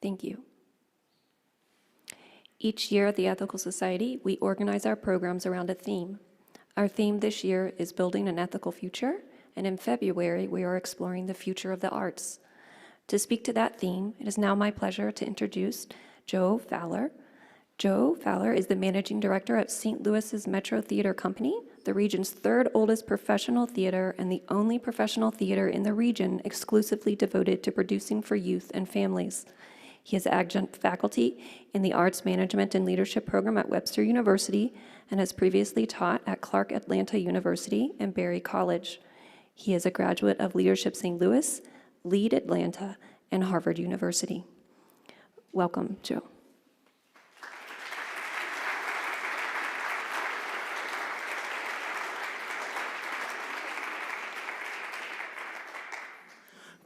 Thank you. Each year at the Ethical Society, we organize our programs around a theme. Our theme this year is Building an Ethical Future, and in February, we are exploring the future of the arts. To speak to that theme, it is now my pleasure to introduce Joe Fowler. Joe Fowler is the managing director at St. Louis's Metro Theater Company, the region's third oldest professional theater and the only professional theater in the region exclusively devoted to producing for youth and families. He is adjunct faculty in the Arts Management and Leadership program at Webster University and has previously taught at Clark Atlanta University and Berry College. He is a graduate of Leadership St. Louis, Lead Atlanta, and Harvard University. Welcome, Joe.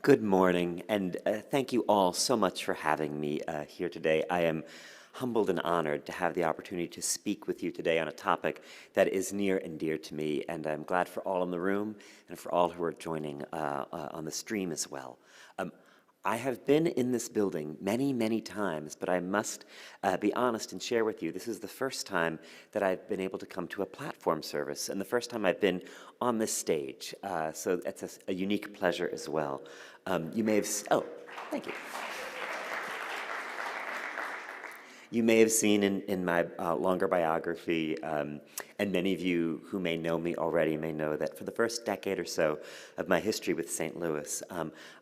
Good morning, and thank you all so much for having me here today. I am humbled and honored to have the opportunity to speak with you today on a topic that is near and dear to me, and I'm glad for all in the room and for all who are joining on the stream as well. I have been in this building many, many times, but I must be honest and share with you, this is the first time that I've been able to come to a platform service and the first time I've been on this stage. So it's a unique pleasure as well. You may have, oh, thank you. You may have seen in my longer biography, and many of you who may know me already may know that for the first decade or so of my history with St. Louis,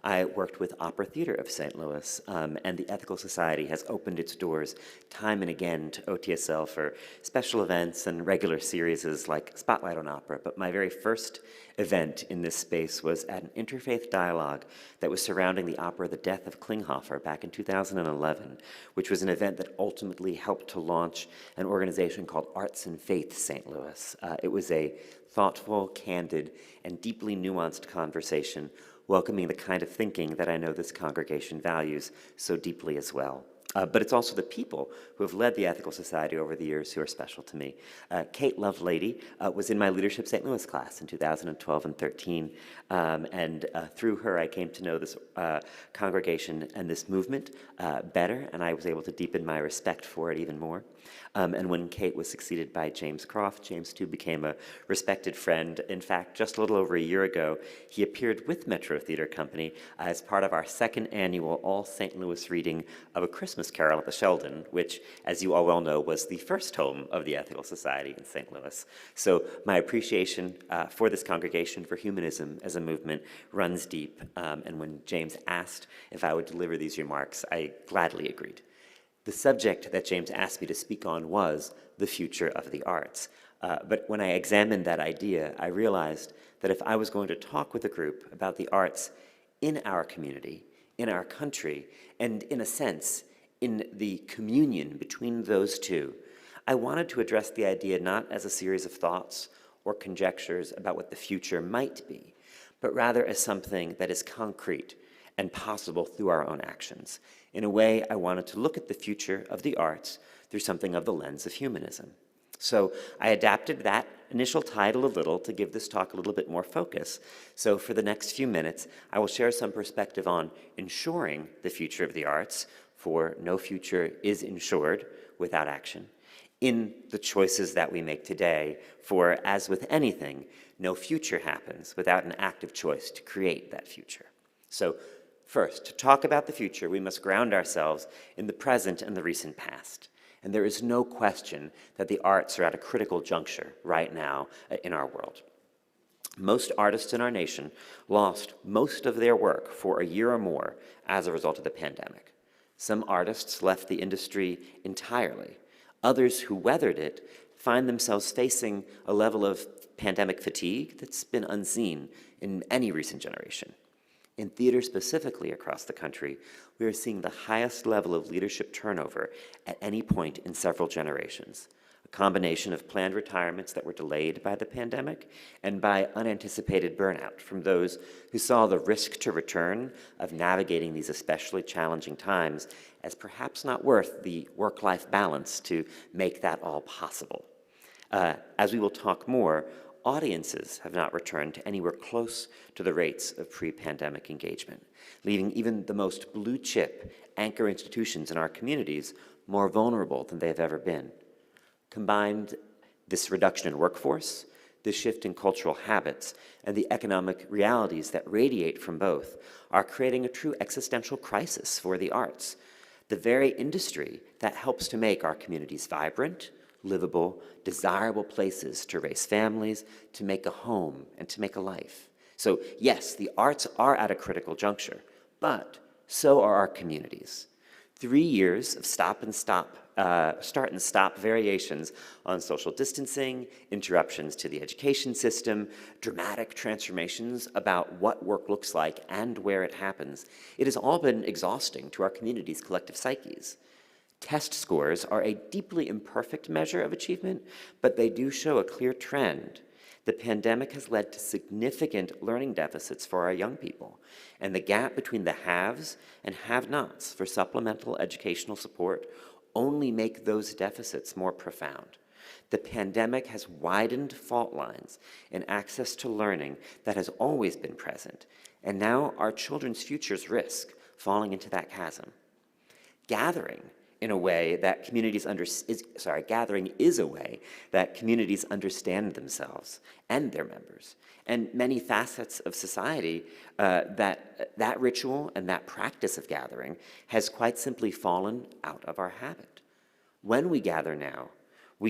I worked with Opera Theater of St. Louis, and the Ethical Society has opened its doors time and again to OTSL for special events and regular series like Spotlight on Opera. But my very first event in this space was at an interfaith dialogue that was surrounding the opera The Death of Klinghoffer back in 2011, which was an event that ultimately helped to launch an organization called Arts and Faith St. Louis. It was a thoughtful, candid, and deeply nuanced conversation, welcoming the kind of thinking that I know this congregation values so deeply as well. But it's also the people who have led the Ethical Society over the years who are special to me. Kate Lovelady was in my Leadership St. Louis class in 2012 and 13, and through her I came to know this congregation and this movement better, and I was able to deepen my respect for it even more. And when Kate was succeeded by James Croft, James too became a respected friend. In fact, just a little over a year ago, he appeared with Metro Theater Company as part of our second annual All St. Louis reading of A Christmas Carol at the Sheldon, which, as you all well know, was the first home of the Ethical Society in St. Louis. So my appreciation for this congregation, for humanism as a movement, runs deep. And when James asked if I would deliver these remarks, I gladly agreed. The subject that James asked me to speak on was the future of the arts. But when I examined that idea, I realized that if I was going to talk with a group about the arts in our community, in our country, and in a sense, in the communion between those two, I wanted to address the idea not as a series of thoughts or conjectures about what the future might be, but rather as something that is concrete and possible through our own actions. In a way, I wanted to look at the future of the arts through something of the lens of humanism. So I adapted that initial title a little to give this talk a little bit more focus. So for the next few minutes, I will share some perspective on ensuring the future of the arts, for no future is ensured without action, in the choices that we make today, for as with anything, no future happens without an active choice to create that future. So first, to talk about the future, we must ground ourselves in the present and the recent past. And there is no question that the arts are at a critical juncture right now in our world. Most artists in our nation lost most of their work for a year or more as a result of the pandemic. Some artists left the industry entirely. Others who weathered it find themselves facing a level of pandemic fatigue that's been unseen in any recent generation. In theater specifically across the country, we are seeing the highest level of leadership turnover at any point in several generations. A combination of planned retirements that were delayed by the pandemic and by unanticipated burnout from those who saw the risk to return of navigating these especially challenging times as perhaps not worth the work-life balance to make that all possible. As we will talk more, audiences have not returned to anywhere close to the rates of pre-pandemic engagement, leaving even the most blue-chip anchor institutions in our communities more vulnerable than they've ever been. Combined, this reduction in workforce, the shift in cultural habits, and the economic realities that radiate from both are creating a true existential crisis for the arts, the very industry that helps to make our communities vibrant, livable, desirable places to raise families, to make a home, and to make a life. So yes, the arts are at a critical juncture, but so are our communities. 3 years of start and stop variations on social distancing, interruptions to the education system, dramatic transformations about what work looks like and where it happens. It has all been exhausting to our community's collective psyches. Test scores are a deeply imperfect measure of achievement, but they do show a clear trend. The pandemic has led to significant learning deficits for our young people, and the gap between the haves and have-nots for supplemental educational support only make those deficits more profound. The pandemic has widened fault lines in access to learning that has always been present, and now our children's futures risk falling into that chasm. Gathering is a way that communities understand themselves and their members. And many facets of society, that ritual and that practice of gathering has quite simply fallen out of our habit. When we gather now,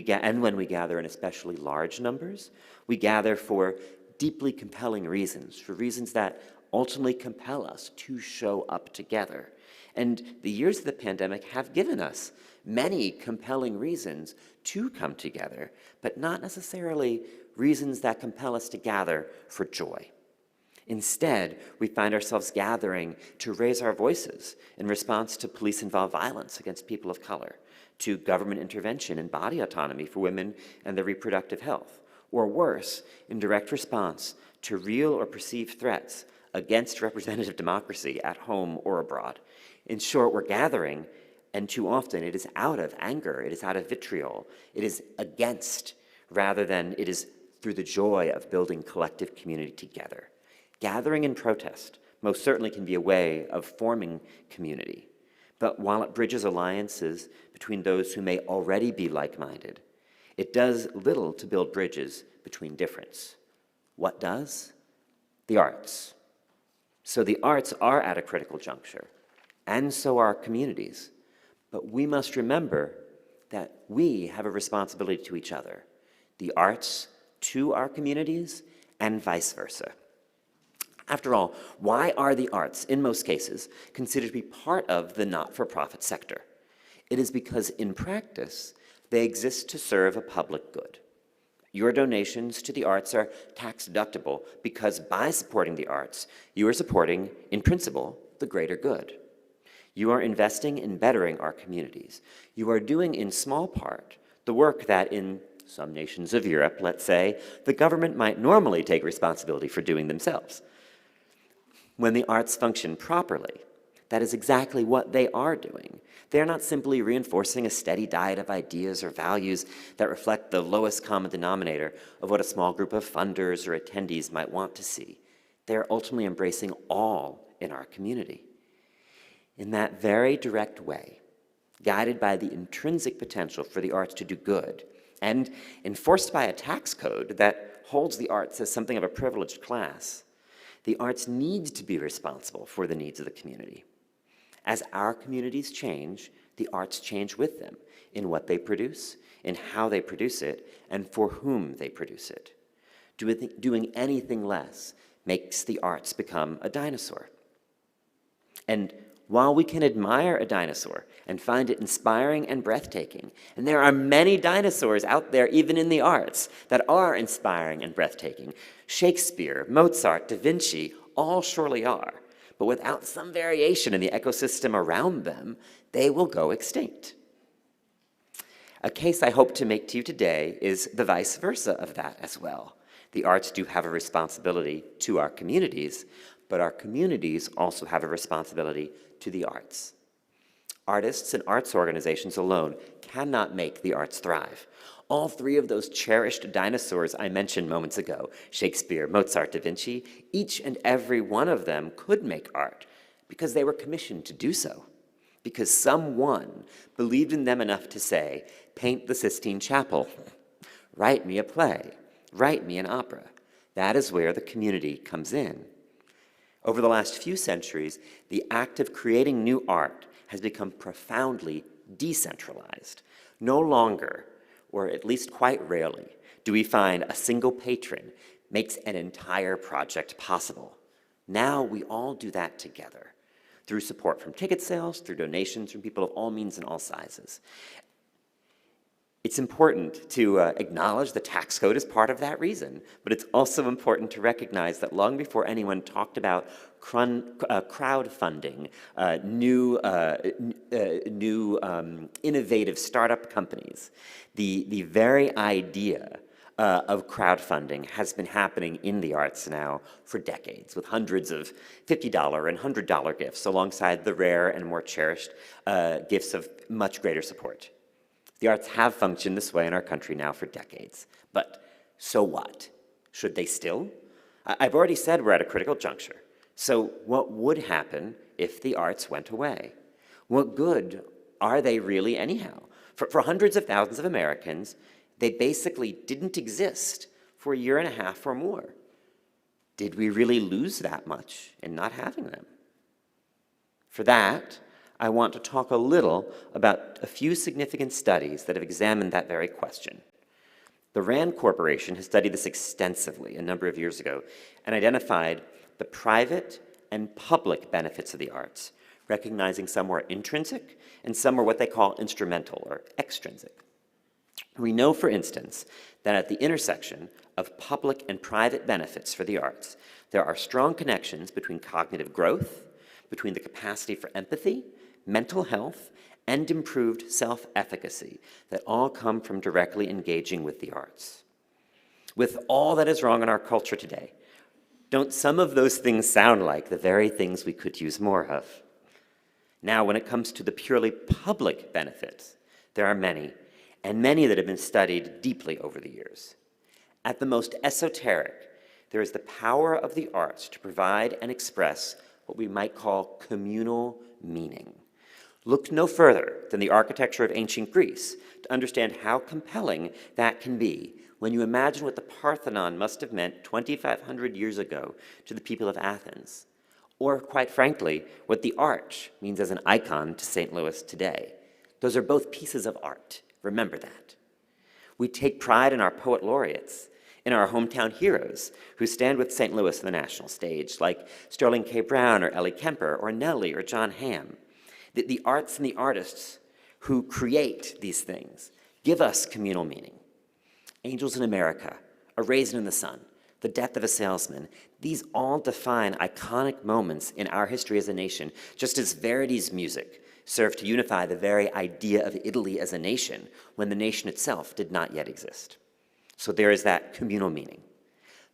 and when we gather in especially large numbers, we gather for deeply compelling reasons, for reasons that ultimately compel us to show up together. And the years of the pandemic have given us many compelling reasons to come together, but not necessarily reasons that compel us to gather for joy. Instead, we find ourselves gathering to raise our voices in response to police-involved violence against people of color, to government intervention in body autonomy for women and their reproductive health, or worse, in direct response to real or perceived threats against representative democracy at home or abroad. In short, we're gathering, and too often it is out of anger, it is out of vitriol, it is against, rather than it is through the joy of building collective community together. Gathering in protest most certainly can be a way of forming community, but while it bridges alliances between those who may already be like-minded, it does little to build bridges between difference. What does? The arts. So the arts are at a critical juncture, and so are communities. But we must remember that we have a responsibility to each other, the arts to our communities, and vice versa. After all, why are the arts, in most cases, considered to be part of the not-for-profit sector? It is because, in practice, they exist to serve a public good. Your donations to the arts are tax-deductible because by supporting the arts, you are supporting, in principle, the greater good. You are investing in bettering our communities. You are doing, in small part, the work that in some nations of Europe, let's say, the government might normally take responsibility for doing themselves. When the arts function properly, that is exactly what they are doing. They are not simply reinforcing a steady diet of ideas or values that reflect the lowest common denominator of what a small group of funders or attendees might want to see. They are ultimately embracing all in our community. In that very direct way, guided by the intrinsic potential for the arts to do good, and enforced by a tax code that holds the arts as something of a privileged class, the arts need to be responsible for the needs of the community. As our communities change, the arts change with them in what they produce, in how they produce it, and for whom they produce it. Doing anything less makes the arts become a dinosaur. And while we can admire a dinosaur and find it inspiring and breathtaking, and there are many dinosaurs out there, even in the arts, that are inspiring and breathtaking, Shakespeare, Mozart, Da Vinci, all surely are. But without some variation in the ecosystem around them, they will go extinct. A case I hope to make to you today is the vice versa of that as well. The arts do have a responsibility to our communities, but our communities also have a responsibility to the arts. Artists and arts organizations alone cannot make the arts thrive. All three of those cherished dinosaurs I mentioned moments ago, Shakespeare, Mozart, Da Vinci, each and every one of them could make art because they were commissioned to do so. because someone believed in them enough to say, paint the Sistine Chapel, write me a play, write me an opera. That is where the community comes in. Over the last few centuries, the act of creating new art has become profoundly decentralized. No longer, or at least quite rarely, do we find a single patron makes an entire project possible. Now we all do that together, through support from ticket sales, through donations from people of all means and all sizes. It's important to acknowledge the tax code is part of that reason, but it's also important to recognize that long before anyone talked about crowdfunding, new innovative startup companies, the very idea of crowdfunding has been happening in the arts now for decades, with hundreds of $50 and $100 gifts alongside the rare and more cherished gifts of much greater support. The arts have functioned this way in our country now for decades. But so what? Should they still? I've already said we're at a critical juncture. So what would happen if the arts went away? What good are they really anyhow? For hundreds of thousands of Americans, they basically didn't exist for a year and a half or more. Did we really lose that much in not having them? For that, I want to talk a little about a few significant studies that have examined that very question. The RAND Corporation has studied this extensively a number of years ago and identified the private and public benefits of the arts, recognizing some were intrinsic and some were what they call instrumental or extrinsic. We know, for instance, that at the intersection of public and private benefits for the arts, there are strong connections between cognitive growth, between the capacity for empathy, mental health, and improved self-efficacy that all come from directly engaging with the arts. With all that is wrong in our culture today, don't some of those things sound like the very things we could use more of? Now, when it comes to the purely public benefits, there are many, and many that have been studied deeply over the years. At the most esoteric, there is the power of the arts to provide and express what we might call communal meaning. Look no further than the architecture of ancient Greece to understand how compelling that can be when you imagine what the Parthenon must have meant 2,500 years ago to the people of Athens, or quite frankly, what the arch means as an icon to St. Louis today. Those are both pieces of art. Remember that. We take pride in our poet laureates, in our hometown heroes who stand with St. Louis on the national stage, like Sterling K. Brown or Ellie Kemper or Nellie or John Hamm. The arts and the artists who create these things give us communal meaning. Angels in America, A Raisin in the Sun, The Death of a Salesman, these all define iconic moments in our history as a nation, just as Verdi's music served to unify the very idea of Italy as a nation when the nation itself did not yet exist. So there is that communal meaning.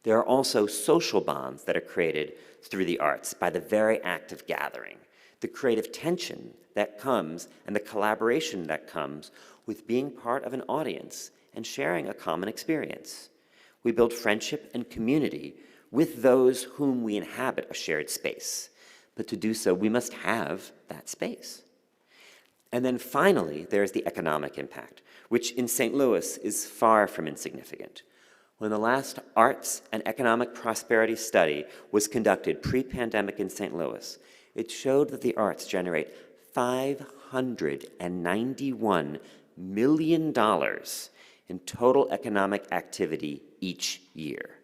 There are also social bonds that are created through the arts by the very act of gathering, the creative tension that comes and the collaboration that comes with being part of an audience and sharing a common experience. We build friendship and community with those whom we inhabit a shared space. But to do so, we must have that space. And then finally, there is the economic impact, which in St. Louis is far from insignificant. When the last arts and economic prosperity study was conducted pre-pandemic in St. Louis, it showed that the arts generate $591 million in total economic activity each year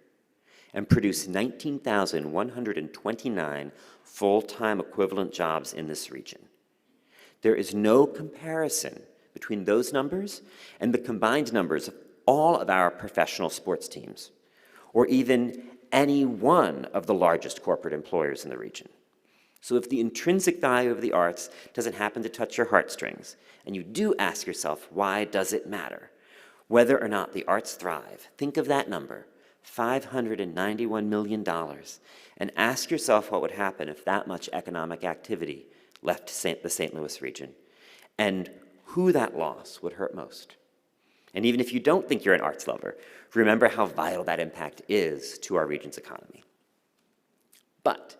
and produce 19,129 full-time equivalent jobs in this region. There is no comparison between those numbers and the combined numbers of all of our professional sports teams, or even any one of the largest corporate employers in the region. So if the intrinsic value of the arts doesn't happen to touch your heartstrings, and you do ask yourself, why does it matter? Whether or not the arts thrive, think of that number, $591 million, and ask yourself what would happen if that much economic activity left the St. Louis region, and who that loss would hurt most. And even if you don't think you're an arts lover, remember how vital that impact is to our region's economy. But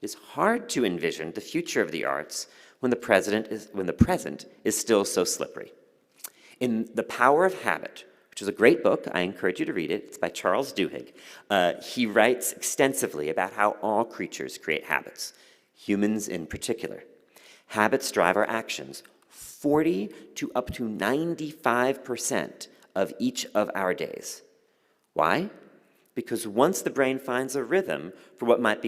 it is hard to envision the future of the arts when the present is still so slippery. In The Power of Habit, which is a great book, I encourage you to read it. It's by Charles Duhigg. He writes extensively about how all creatures create habits, humans in particular. Habits drive our actions 40 to up to 95% of each of our days. Why? Because once the brain finds a rhythm for once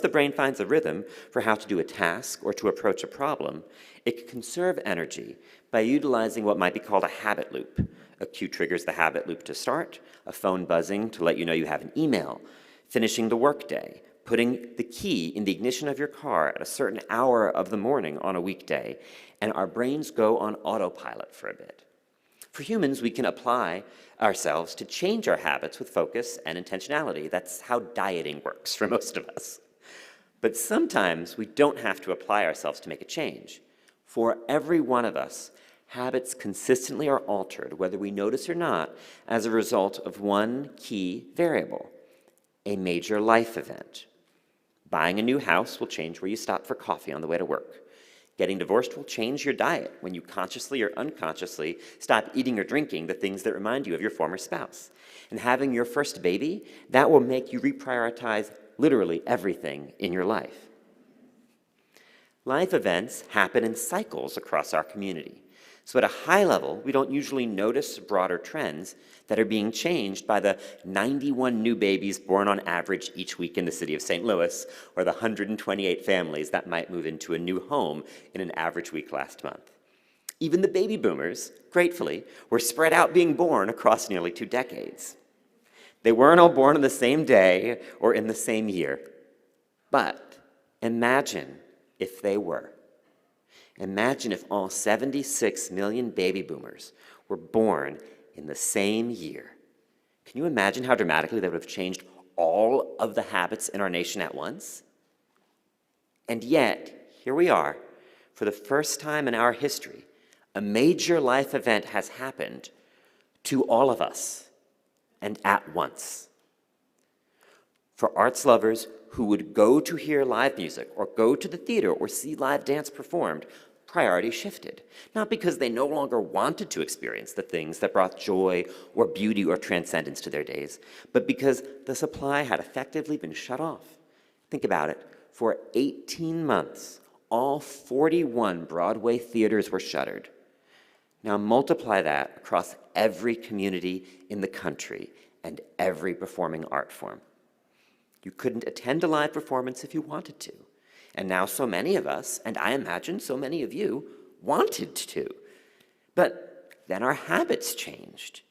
the brain finds a rhythm for how to do a task or to approach a problem, it can conserve energy by utilizing what might be called a habit loop. A cue triggers the habit loop to start, a phone buzzing to let you know you have an email, finishing the workday, putting the key in the ignition of your car at a certain hour of the morning on a weekday, and our brains go on autopilot for a bit. For humans, we can apply ourselves to change our habits with focus and intentionality. That's how dieting works for most of us. But sometimes we don't have to apply ourselves to make a change. For every one of us, habits consistently are altered, whether we notice or not, as a result of one key variable, a major life event. Buying a new house will change where you stop for coffee on the way to work. Getting divorced will change your diet when you consciously or unconsciously stop eating or drinking the things that remind you of your former spouse. And having your first baby, that will make you reprioritize literally everything in your life. Life events happen in cycles across our community. So at a high level, we don't usually notice broader trends that are being changed by the 91 new babies born on average each week in the city of St. Louis, or the 128 families that might move into a new home in an average week last month. Even the baby boomers, gratefully, were spread out being born across nearly 2 decades. They weren't all born on the same day or in the same year. But imagine if they were. Imagine if all 76 million baby boomers were born in the same year. Can you imagine how dramatically that would have changed all of the habits in our nation at once? And yet, here we are, for the first time in our history, a major life event has happened to all of us, and at once. For arts lovers who would go to hear live music or go to the theater or see live dance performed, priorities shifted. Not because they no longer wanted to experience the things that brought joy or beauty or transcendence to their days, but because the supply had effectively been shut off. Think about it. For 18 months, all 41 Broadway theaters were shuttered. Now multiply that across every community in the country and every performing art form. You couldn't attend a live performance if you wanted to. And now so many of us, and I imagine so many of you, wanted to. But then our habits changed.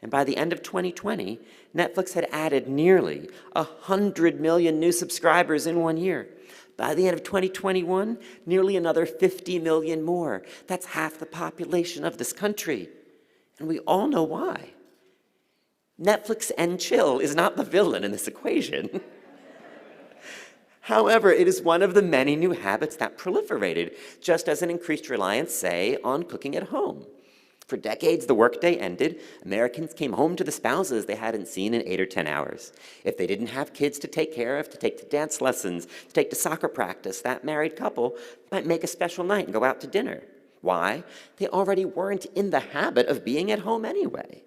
And by the end of 2020, Netflix had added nearly 100 million new subscribers in 1 year. By the end of 2021, nearly another 50 million more. That's half the population of this country. And we all know why. Netflix and chill is not the villain in this equation. However, it is one of the many new habits that proliferated, just as an increased reliance, say, on cooking at home. For decades, the workday ended. Americans came home to the spouses they hadn't seen in 8 or 10 hours. If they didn't have kids to take care of, to take to dance lessons, to take to soccer practice, that married couple might make a special night and go out to dinner. Why? They already weren't in the habit of being at home anyway.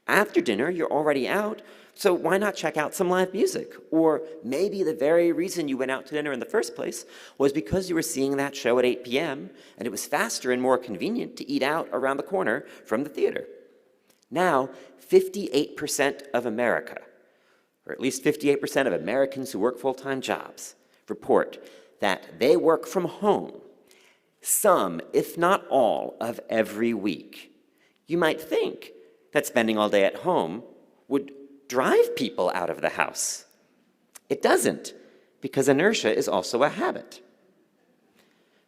After dinner, you're already out, so why not check out some live music? Or maybe the very reason you went out to dinner in the first place was because you were seeing that show at 8 p.m., and it was faster and more convenient to eat out around the corner from the theater. Now, 58% of America, or at least 58% of Americans who work full-time jobs, report that they work from home some, if not all, of every week. You might think that spending all day at home would drive people out of the house. It doesn't, because inertia is also a habit.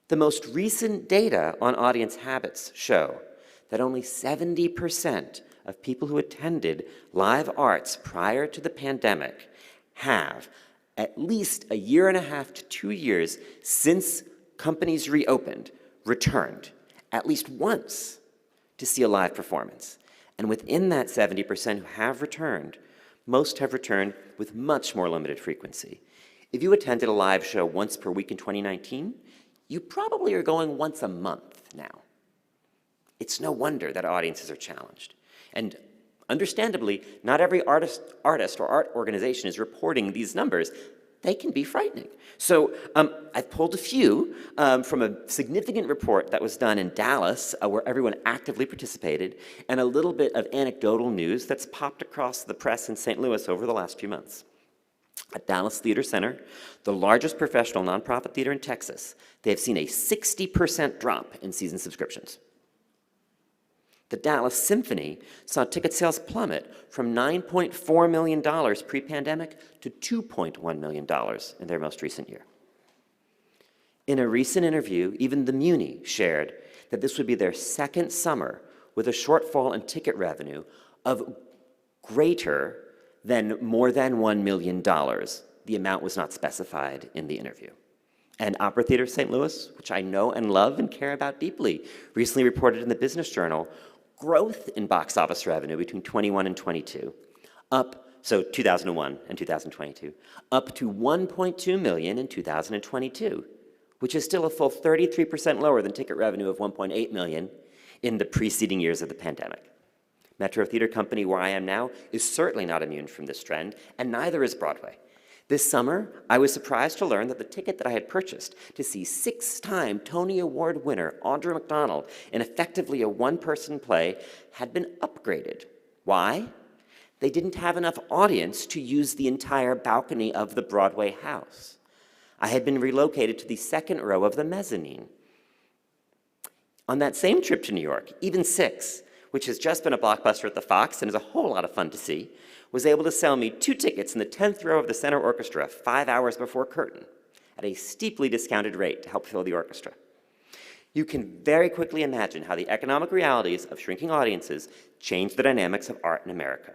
The most recent data on audience habits show that only 70% of people who attended live arts prior to the pandemic have, at least 1.5 to 2 years since companies reopened, returned at least once to see a live performance. And within that 70% who have returned, most have returned with much more limited frequency. If you attended a live show once per week in 2019, you probably are going once a month now. It's no wonder that audiences are challenged. And understandably, not every artist or art organization is reporting these numbers. They can be frightening. So I've pulled a few from a significant report that was done in Dallas, where everyone actively participated, and a little bit of anecdotal news that's popped across the press in St. Louis over the last few months. At Dallas Theater Center, the largest professional nonprofit theater in Texas, they have seen a 60% drop in season subscriptions. The Dallas Symphony saw ticket sales plummet from $9.4 million pre-pandemic to $2.1 million in their most recent year. In a recent interview, even the Muni shared that this would be their second summer with a shortfall in ticket revenue of greater than more than $1 million. The amount was not specified in the interview. And Opera Theater St. Louis, which I know and love and care about deeply, recently reported in the Business Journal growth in box office revenue between 21 and 22, so 2001 and 2022, up to $1.2 million in 2022, which is still a full 33% lower than ticket revenue of $1.8 million in the preceding years of the pandemic. Metro Theater Company, where I am now, is certainly not immune from this trend, and neither is Broadway. This summer, I was surprised to learn that the ticket that I had purchased to see six-time Tony Award winner Audra McDonald in effectively a one-person play had been upgraded. Why? They didn't have enough audience to use the entire balcony of the Broadway house. I had been relocated to the second row of the mezzanine. On that same trip to New York, Even Six, which has just been a blockbuster at the Fox and is a whole lot of fun to see, was able to sell me 2 tickets in the 10th row of the center orchestra 5 hours before curtain at a steeply discounted rate to help fill the orchestra. You can very quickly imagine how the economic realities of shrinking audiences change the dynamics of art in America.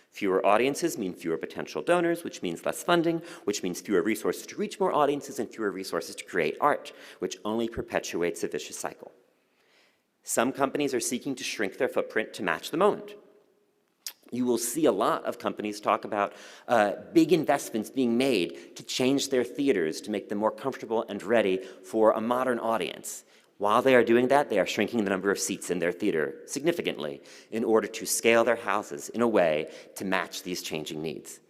Fewer audiences mean fewer potential donors, which means less funding, which means fewer resources to reach more audiences and fewer resources to create art, which only perpetuates a vicious cycle. Some companies are seeking to shrink their footprint to match the moment. You will see a lot of companies talk about big investments being made to change their theaters to make them more comfortable and ready for a modern audience. While they are doing that, they are shrinking the number of seats in their theater significantly in order to scale their houses in a way to match these changing needs.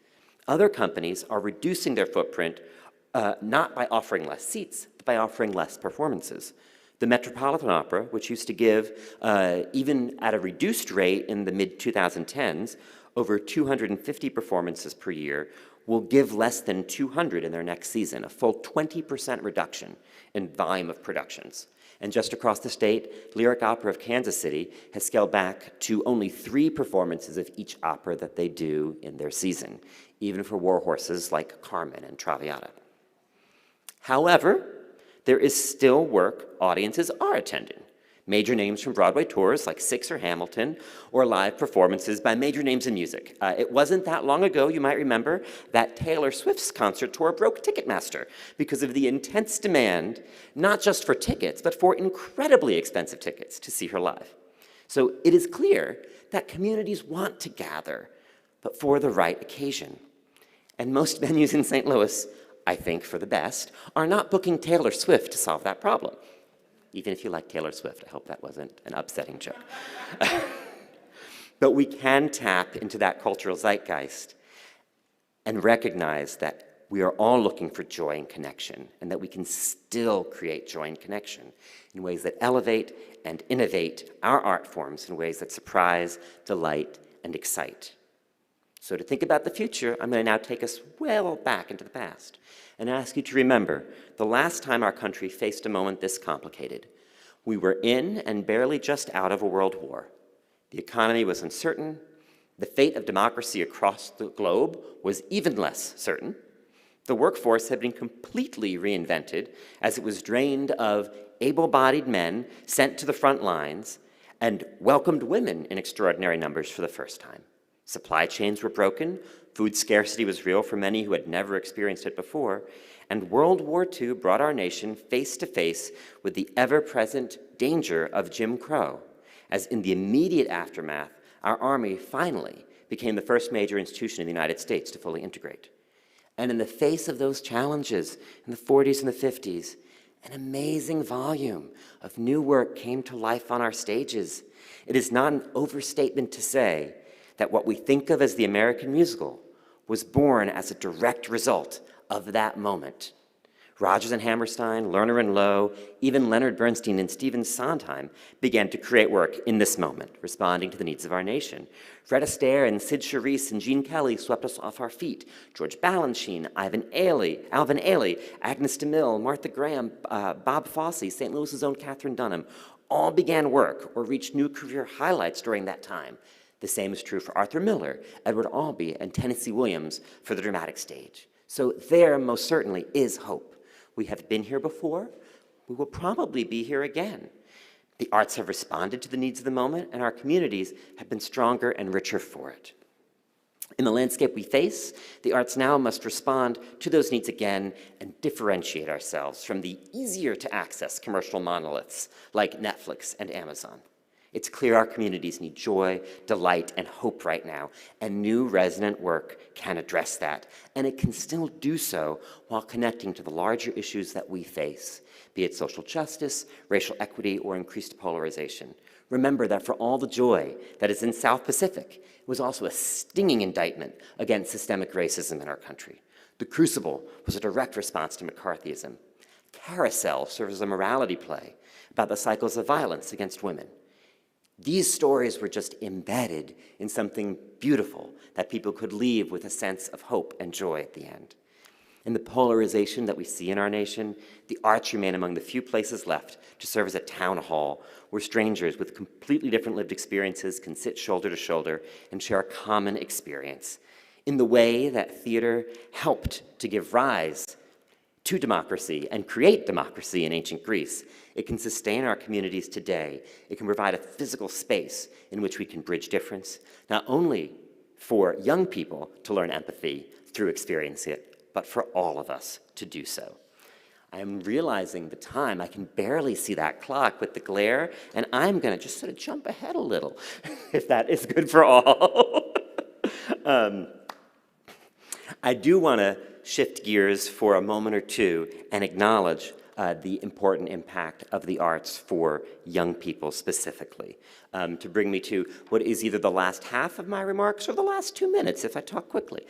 Other companies are reducing their footprint not by offering less seats, but by offering less performances. The Metropolitan Opera, which used to give, even at a reduced rate in the mid-2010s, over 250 performances per year, will give less than 200 in their next season, a full 20% reduction in volume of productions. And just across the state, Lyric Opera of Kansas City has scaled back to only 3 performances of each opera that they do in their season, even for war horses like Carmen and Traviata. However, there is still work audiences are attending. Major names from Broadway tours like Six or Hamilton, or live performances by major names in music. It wasn't that long ago, you might remember, that Taylor Swift's concert tour broke Ticketmaster because of the intense demand, not just for tickets, but for incredibly expensive tickets to see her live. So it is clear that communities want to gather, but for the right occasion. And most venues in St. Louis, I think for the best, are not booking Taylor Swift to solve that problem. Even if you like Taylor Swift, I hope that wasn't an upsetting joke. But we can tap into that cultural zeitgeist and recognize that we are all looking for joy and connection, and that we can still create joy and connection in ways that elevate and innovate our art forms in ways that surprise, delight, and excite. So to think about the future, I'm going to now take us well back into the past and ask you to remember the last time our country faced a moment this complicated. We were in and barely just out of a world war. The economy was uncertain. The fate of democracy across the globe was even less certain. The workforce had been completely reinvented as it was drained of able-bodied men sent to the front lines and welcomed women in extraordinary numbers for the first time. Supply chains were broken, food scarcity was real for many who had never experienced it before, and World War II brought our nation face to face with the ever-present danger of Jim Crow, as in the immediate aftermath, our Army finally became the first major institution in the United States to fully integrate. And in the face of those challenges in the 40s and the 50s, An amazing volume of new work came to life on our stages. It is not an overstatement to say that what we think of as the American musical was born as a direct result of that moment. Rodgers and Hammerstein, Lerner and Loewe, even Leonard Bernstein and Stephen Sondheim began to create work in this moment, responding to the needs of our nation. Fred Astaire and Sid Charisse and Gene Kelly swept us off our feet. George Balanchine, Alvin Ailey, Agnes DeMille, Martha Graham, Bob Fosse, St. Louis's own Katherine Dunham, all began work or reached new career highlights during that time. The same is true for Arthur Miller, Edward Albee, and Tennessee Williams for the dramatic stage. So there most certainly is hope. We have been here before. We will probably be here again. The arts have responded to the needs of the moment, and our communities have been stronger and richer for it. In the landscape we face, the arts now must respond to those needs again and differentiate ourselves from the easier-to-access commercial monoliths like Netflix and Amazon. It's clear our communities need joy, delight, and hope right now, and new resident work can address that, and it can still do so while connecting to the larger issues that we face, be it social justice, racial equity, or increased polarization. Remember that for all the joy that is in South Pacific, it was also a stinging indictment against systemic racism in our country. The Crucible was a direct response to McCarthyism. Carousel serves as a morality play about the cycles of violence against women. These stories were just embedded in something beautiful that people could leave with a sense of hope and joy at the end. In the polarization that we see in our nation, the arts remain among the few places left to serve as a town hall where strangers with completely different lived experiences can sit shoulder to shoulder and share a common experience. In the way that theater helped to give rise to democracy and create democracy in ancient Greece, it can sustain our communities today. It can provide a physical space in which we can bridge difference, not only for young people to learn empathy through experiencing it, but for all of us to do so. I am realizing the time. I can barely see that clock with the glare, and I'm going to just sort of jump ahead a little, if that is good for all. I do want to shift gears for a moment or two and acknowledge the important impact of the arts for young people specifically, to bring me to what is either the last half of my remarks or the last 2 minutes if I talk quickly.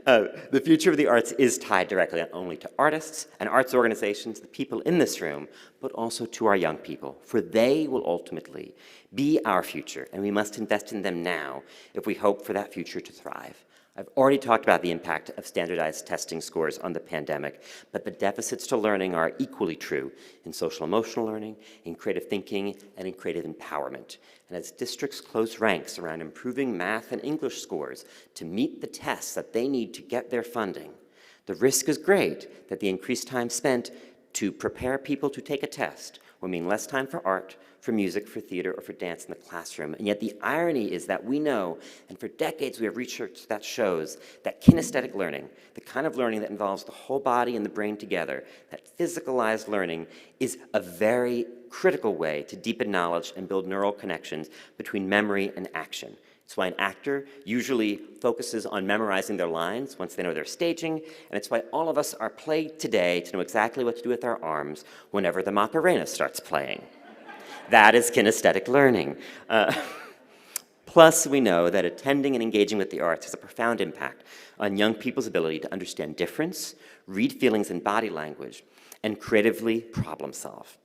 The future of the arts is tied directly not only to artists and arts organizations, the people in this room, but also to our young people, for they will ultimately be our future, and we must invest in them now if we hope for that future to thrive. I've already talked about the impact of standardized testing scores on the pandemic, but the deficits to learning are equally true in social-emotional learning, in creative thinking, and in creative empowerment. And as districts close ranks around improving math and English scores to meet the tests that they need to get their funding, the risk is great that the increased time spent to prepare people to take a test will mean less time for art, for music, for theater, or for dance in the classroom. And yet the irony is that we know, and for decades we have research that shows, that kinesthetic learning, the kind of learning that involves the whole body and the brain together, that physicalized learning is a very critical way to deepen knowledge and build neural connections between memory and action. It's why an actor usually focuses on memorizing their lines once they know they're staging, and it's why all of us are played today to know exactly what to do with our arms whenever the Macarena starts playing. That is kinesthetic learning. Plus, we know that attending and engaging with the arts has a profound impact on young people's ability to understand difference, read feelings and body language, and creatively problem solve.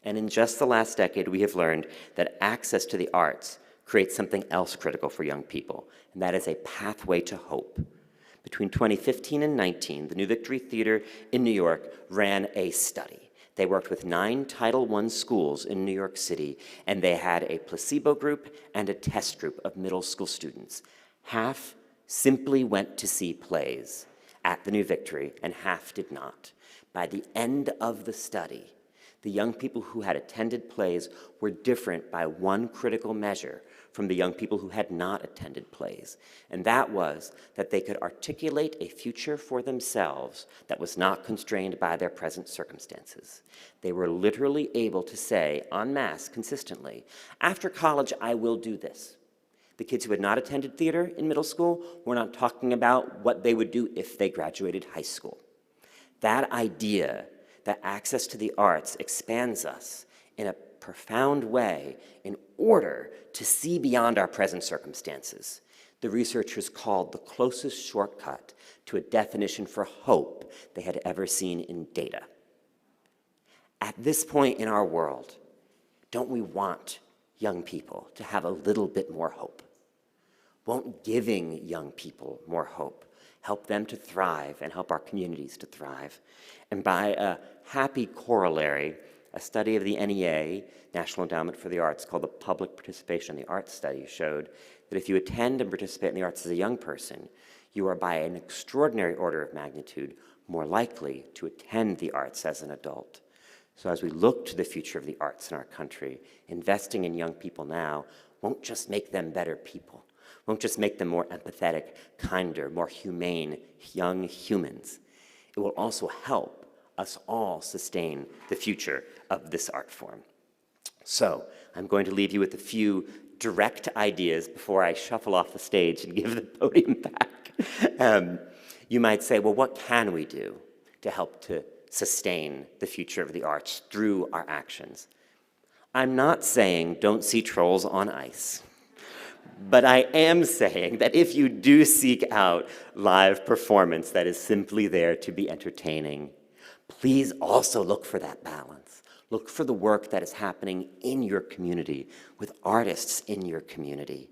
And in just the last decade, we have learned that access to the arts creates something else critical for young people, and that is a pathway to hope. Between 2015 and 19, the New Victory Theater in New York ran a study. They worked with 9 Title I schools in New York City, and they had a placebo group and a test group of middle school students. Half simply went to see plays at the New Victory, and half did not. By the end of the study, the young people who had attended plays were different by one critical measure from the young people who had not attended plays, and that was that they could articulate a future for themselves that was not constrained by their present circumstances. They were literally able to say, en masse, consistently, after college, I will do this. The kids who had not attended theater in middle school were not talking about what they would do if they graduated high school. That idea that access to the arts expands us in a profound way in order to see beyond our present circumstances, the researchers called the closest shortcut to a definition for hope they had ever seen in data. At this point in our world, don't we want young people to have a little bit more hope? Won't giving young people more hope help them to thrive and help our communities to thrive? And by a happy corollary, a study of the NEA, National Endowment for the Arts, called the Public Participation in the Arts Study, showed that if you attend and participate in the arts as a young person, you are by an extraordinary order of magnitude more likely to attend the arts as an adult. So as we look to the future of the arts in our country, investing in young people now won't just make them better people, won't just make them more empathetic, kinder, more humane young humans. It will also help us all sustain the future of this art form. So I'm going to leave you with a few direct ideas before I shuffle off the stage and give the podium back. You might say, well, what can we do to help to sustain the future of the arts through our actions? I'm not saying don't see Trolls on Ice. But I am saying that if you do seek out live performance that is simply there to be entertaining, please also look for that balance. Look for the work that is happening in your community, with artists in your community.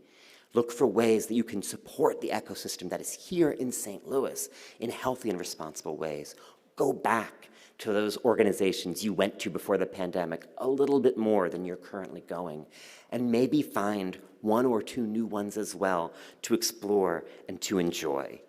Look for ways that you can support the ecosystem that is here in St. Louis in healthy and responsible ways. Go back to those organizations you went to before the pandemic a little bit more than you're currently going, and maybe find one or two new ones as well to explore and to enjoy.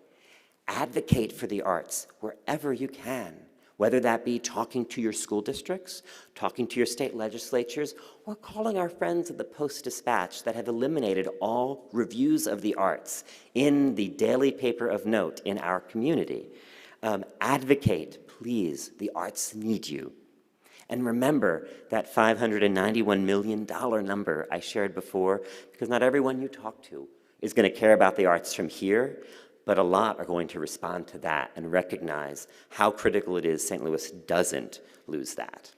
Advocate for the arts wherever you can, whether that be talking to your school districts, talking to your state legislatures, or calling our friends at the Post-Dispatch that have eliminated all reviews of the arts in the daily paper of note in our community. Advocate, please. The arts need you. And remember that $591 million number I shared before, because not everyone you talk to is going to care about the arts from here, but a lot are going to respond to that and recognize how critical it is St. Louis doesn't lose that.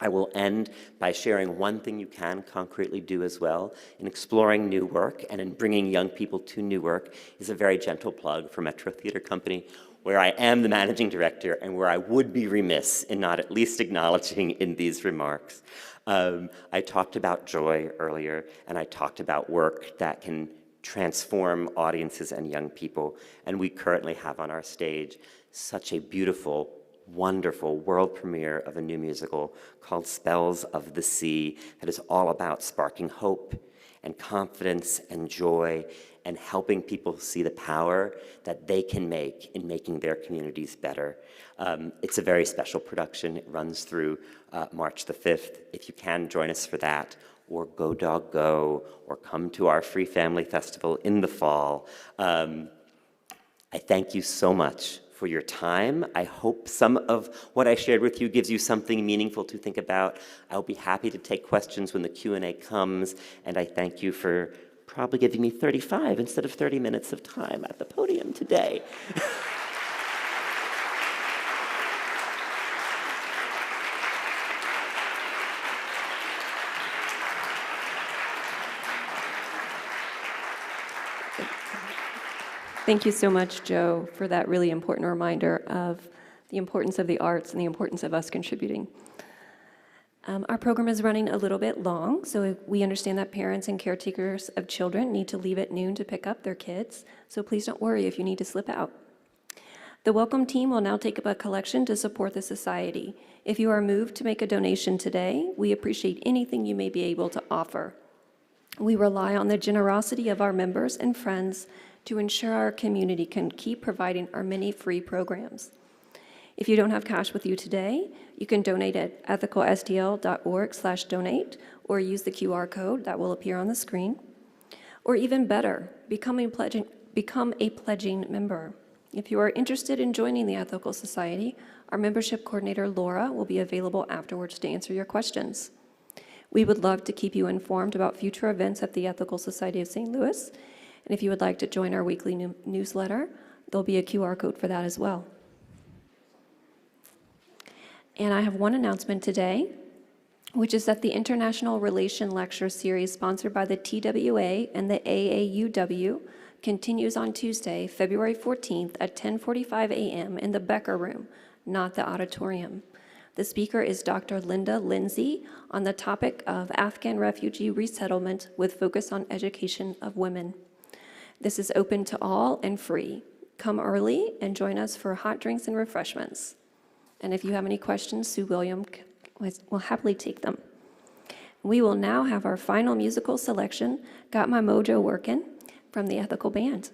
I will end by sharing one thing you can concretely do as well in exploring new work and in bringing young people to new work is a very gentle plug for Metro Theater Company, where I am the managing director and where I would be remiss in not at least acknowledging in these remarks. I talked about joy earlier, and I talked about work that can transform audiences and young people, and we currently have on our stage such a beautiful, wonderful world premiere of a new musical called Spells of the Sea that is all about sparking hope and confidence and joy and helping people see the power that they can make in making their communities better. It's a very special production. It runs through March the 5th. If you can, join us for that, or Go Dog Go, or come to our Free Family Festival in the fall. I thank you so much for your time. I hope some of what I shared with you gives you something meaningful to think about. I'll be happy to take questions when the Q&A comes, and I thank you for probably giving me 35 instead of 30 minutes of time at the podium today. Thank you so much, Joe, for that really important reminder of the importance of the arts and the importance of us contributing. Our program is running a little bit long, so we understand that parents and caretakers of children need to leave at noon to pick up their kids, so please don't worry if you need to slip out. The Welcome team will now take up a collection to support the society. If you are moved to make a donation today, we appreciate anything you may be able to offer. We rely on the generosity of our members and friends to ensure our community can keep providing our many free programs. If you don't have cash with you today, you can donate at ethicalstl.org/donate or use the QR code that will appear on the screen. Or even better, become a pledging member. If you are interested in joining the Ethical Society, our membership coordinator, Laura, will be available afterwards to answer your questions. We would love to keep you informed about future events at the Ethical Society of St. Louis. And if you would like to join our weekly newsletter, there'll be a QR code for that as well. And I have one announcement today, which is that the International Relation Lecture Series sponsored by the TWA and the AAUW continues on Tuesday, February 14th at 10:45 a.m. in the Becker Room, not the auditorium. The speaker is Dr. Linda Lindsay on the topic of Afghan refugee resettlement with focus on education of women. This is open to all and free. Come early and join us for hot drinks and refreshments. And if you have any questions, Sue William will happily take them. We will now have our final musical selection, Got My Mojo Workin', from the Ethical Band.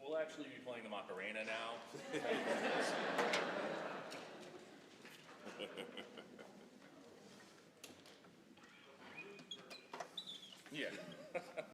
We'll actually be playing the Macarena now.